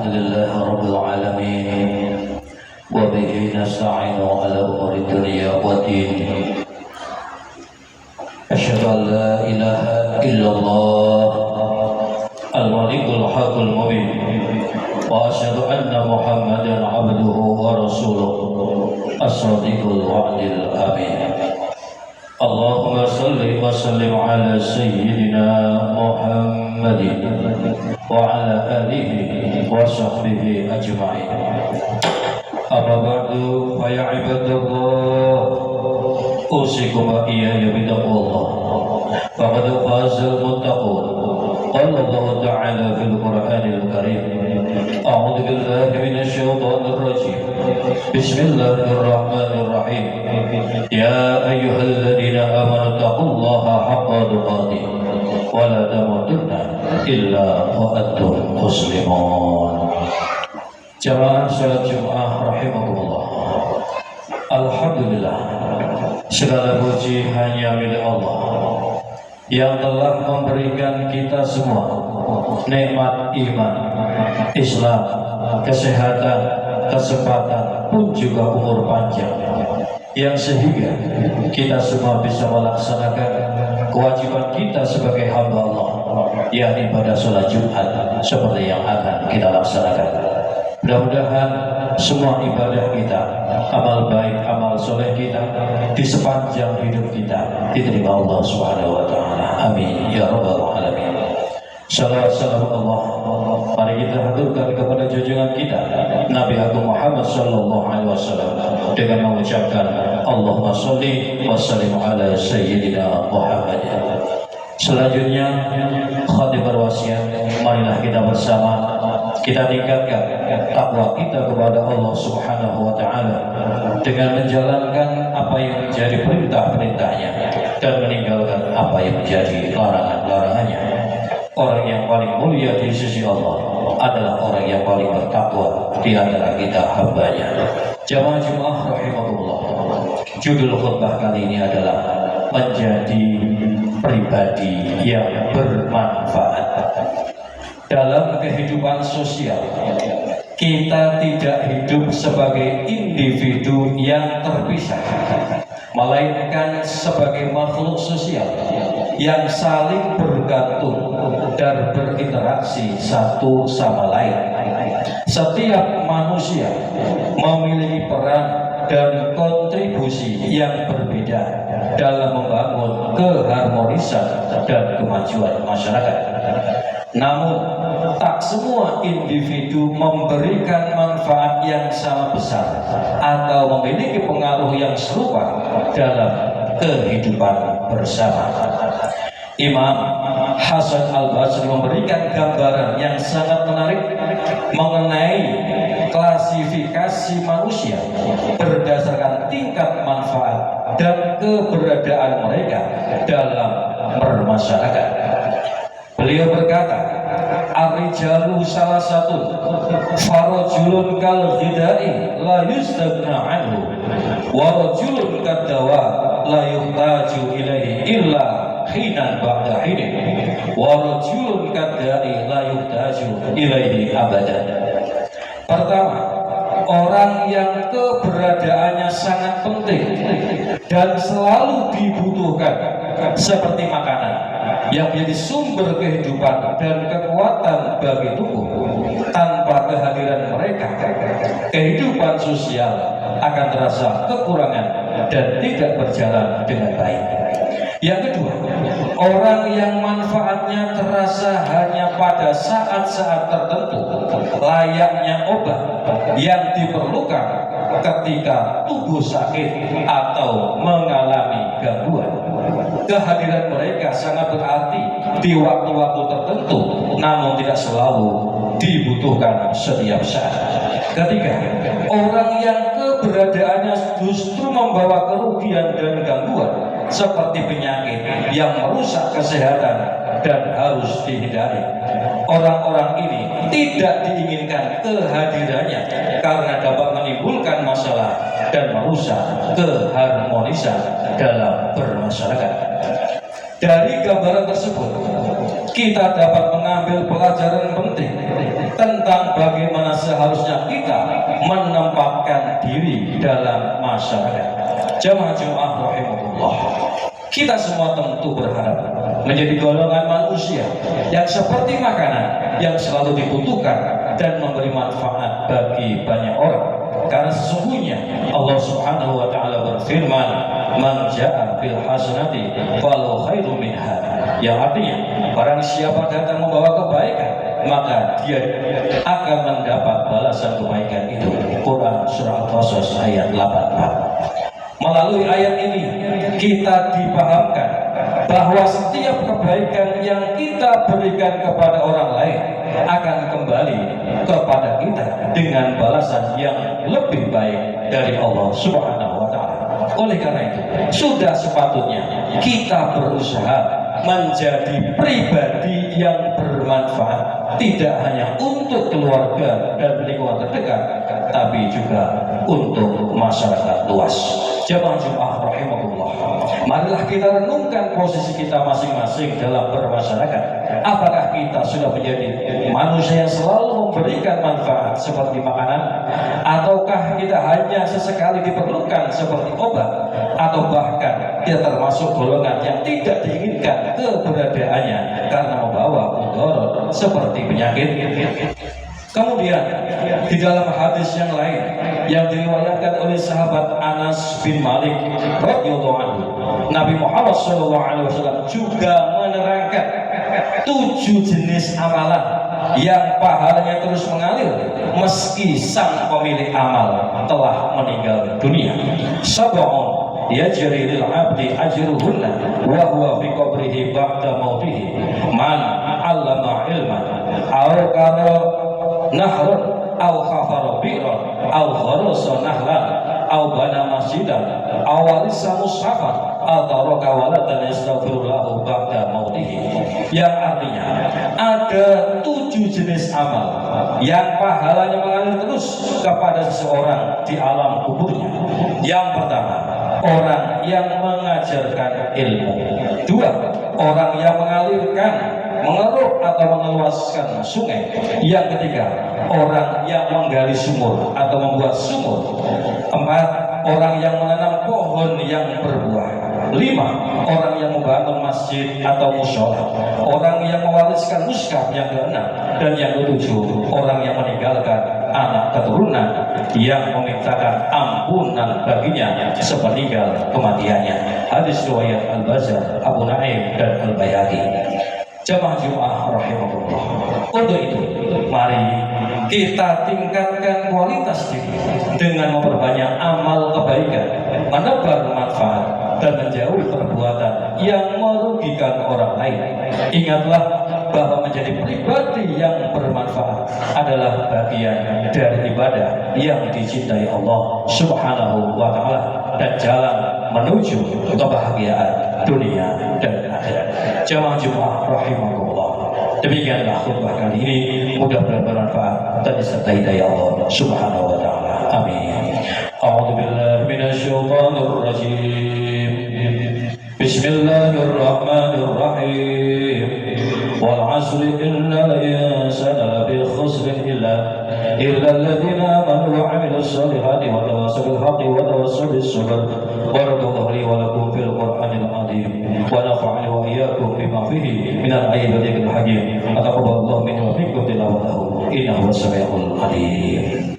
لله رب العالمين وبه نستعين على أمور الدنيا والدين. أشهد أن لا إله إلا الله الملك الحق المبين وأشهد أن محمدا عبده ورسوله الصادق الوعد الأمين. اللهم صل وسلم على سيدنا محمد وعلى آله وصحبه أجمعين. أما بعد فيا عباد الله أوصيكم وإياي بتقوى الله فقد فاز المتقون. قال الله تعالى في القرآن الكريم أعوذ بالله من الشيطان الرجيم بسم الله الرحمن الرحيم يا أيها الذين آمنوا اتقوا الله حق تقاته ولا تموتن إلا وأنتم مسلمون. Jamaah salat Jumat rahimakumullah. Alhamdulillah, segala puji hanya milik Allah yang telah memberikan kita semua nikmat iman, Islam, kesehatan, kesempatan pun juga umur panjang, yang sehingga kita semua bisa melaksanakan kewajiban kita sebagai hamba Allah, yakni pada sholat Jumat seperti yang akan kita laksanakan. Mudah-mudahan semua ibadah kita, amal baik, amal soleh kita di sepanjang hidup kita diterima Allah Subhanahu wa Ta'ala. Amin ya Rabbal Alamin. Salawat salam Allah mari kita haturkan kepada junjungan kita Nabi Agung Muhammad sallallahu alaihi wasallam dengan mengucapkan Allahumma sholli wa sallim ala sayyidina Muhammad. Selanjutnya khatib berwasiat, marilah kita bersama kita tingkatkan takwa kita kepada Allah Subhanahu wa Ta'ala dengan menjalankan apa yang menjadi perintah-perintahnya dan meninggalkan apa yang menjadi larangan-larangannya. Orang yang paling mulia di sisi Allah adalah orang yang paling bertakwa di antara kita hambanya. Jamaah Jumat rahimahullah, judul khutbah kali ini adalah menjadi pribadi yang bermanfaat. Dalam kehidupan sosial, kita tidak hidup sebagai individu yang terpisah, melainkan sebagai makhluk sosial yang saling bergantung dan berinteraksi satu sama lain. Setiap manusia memiliki peran dan kontribusi yang berbeda dalam membangun keharmonisan dan kemajuan masyarakat. Namun, tak semua individu memberikan manfaat yang sama besar atau memiliki pengaruh yang serupa dalam kehidupan bersama. Imam Hasan Al-Basri memberikan gambaran yang sangat menarik mengenai klasifikasi manusia berdasarkan tingkat manfaat dan keberadaan mereka dalam bermasyarakat. Beliau berkata, ar-rijalu salah satu farajulun kal ghidai la yustagna anhu wa rajulun kadawa la yuhtaju ilaihi illa hinan ba'da hinin wa rajulun kadai la yuhtaju ilaihi abadan. Pertama, orang yang keberadaannya sangat penting dan selalu dibutuhkan seperti makanan yang menjadi sumber kehidupan dan kekuatan bagi tubuh. Tanpa kehadiran mereka, kehidupan sosial akan terasa kekurangan dan tidak berjalan dengan baik. Yang kedua, orang yang manfaatnya terasa hanya pada saat-saat tertentu, layaknya obat yang diperlukan ketika tubuh sakit atau mengalami gangguan. Kehadiran mereka sangat berarti di waktu-waktu tertentu, namun tidak selalu dibutuhkan setiap saat. Ketiga, orang yang keberadaannya justru membawa kerugian dan gangguan seperti penyakit yang merusak kesehatan dan harus dihindari. Orang-orang ini tidak diinginkan kehadirannya karena dapat menimbulkan masalah dan merusak keharmonisan dalam bermasyarakat. Dari gambaran tersebut, kita dapat mengambil pelajaran penting tentang bagaimana seharusnya kita menempatkan diri dalam masyarakat. Jamaah Jumat rahimahullah, kita semua tentu berharap menjadi golongan manusia yang seperti makanan yang selalu dibutuhkan dan memberi manfaat bagi banyak orang. Karena sesungguhnya Allah Subhanahu wa taala berfirman, "Man jaa'a bil hasanati falahu khairum minha." Yang artinya, barang siapa datang membawa kebaikan, maka dia akan mendapat balasan kebaikan itu. Quran surah Al-Qasas ayat 84. Melalui ayat ini kita dipahamkan bahwa setiap kebaikan yang kita berikan kepada orang lain akan kembali kepada kita dengan balasan yang lebih baik dari Allah Subhanahu wa taala. Oleh karena itu, sudah sepatutnya kita berusaha menjadi pribadi yang bermanfaat, tidak hanya untuk keluarga dan lingkungan terdekat, tapi juga untuk masyarakat luas. Jamaah Jumat rahimahullah, marilah kita renungkan posisi kita masing-masing dalam bermasyarakat. Apakah kita sudah menjadi manusia yang selalu memberikan manfaat seperti makanan, ataukah kita hanya sesekali diperlukan seperti obat, atau bahkan kita termasuk golongan yang tidak diinginkan keberadaannya karena membawa mudarat seperti penyakit. Kemudian di dalam hadis yang lain yang diriwayatkan oleh sahabat Anas bin Malik radhiyallahu anhu, Nabi Muhammad SAW juga menerangkan 7 jenis amalan yang pahalanya terus mengalir meski sang pemilik amal telah meninggal dunia. Sab'un yajri lil 'abdi ajruhunna wa huwa fi qabrihi ba'da mautihi, man 'allama ilman aw kana nahrun aw khafara bi'ran aw kharasa nahlan aw bana masjidan aw walisa mushafan aw taraka waladan yastaghfirullahu ba'da mautihi. Yang artinya ada 7 jenis amal yang pahalanya mengalir terus kepada seseorang di alam kuburnya. Yang pertama, orang yang mengajarkan ilmu. 2, orang yang mengeruk atau mengeluaskan sungai. Yang ketiga, orang yang menggali sumur atau membuat sumur. 4, orang yang menanam pohon yang berbuah. 5, orang yang membangun masjid atau mushola. Orang yang mewariskan mushaf. Yang ke-6 dan yang ke-7, orang yang meninggalkan anak keturunan yang memintakan ampunan baginya sepeninggal kematiannya. Hadis riwayat Al-Bazzar, Abu Naim dan Al-Baihaqi. Jamaah Jumat rahimahullah, untuk itu mari kita tingkatkan kualitas diri dengan memperbanyak amal kebaikan, menebar manfaat dan menjauhi perbuatan yang merugikan orang lain. Ingatlah bahwa menjadi pribadi yang bermanfaat adalah bagian dari ibadah yang dicintai Allah Subhanahu wa taala dan jalan menuju kebahagiaan dunia dan akhirat. Jamaah Jumat rahimahullah, demikianlah khutbah kali ini, mudah-mudahan bermanfaat dan disertai hidayah Allah Subhanahu wa taala. Amin. A'udzu billahi minasyaitonir rajim. Bismillahirrahmanirrahim. Wal 'asri innal insana lafi khusr illa alladhina amanu wa 'amilus solihati wa tawassaw bil haqqi wa tawassaw bis sabr. Barakallahu li wa lakum fil Qur'anil 'azim wa nafa'ani wa iyyakum bima fihi minal ayatil hakim. Taqabbalallahu minna wa minkum tilawatahu innahu was-sami'ul 'alim.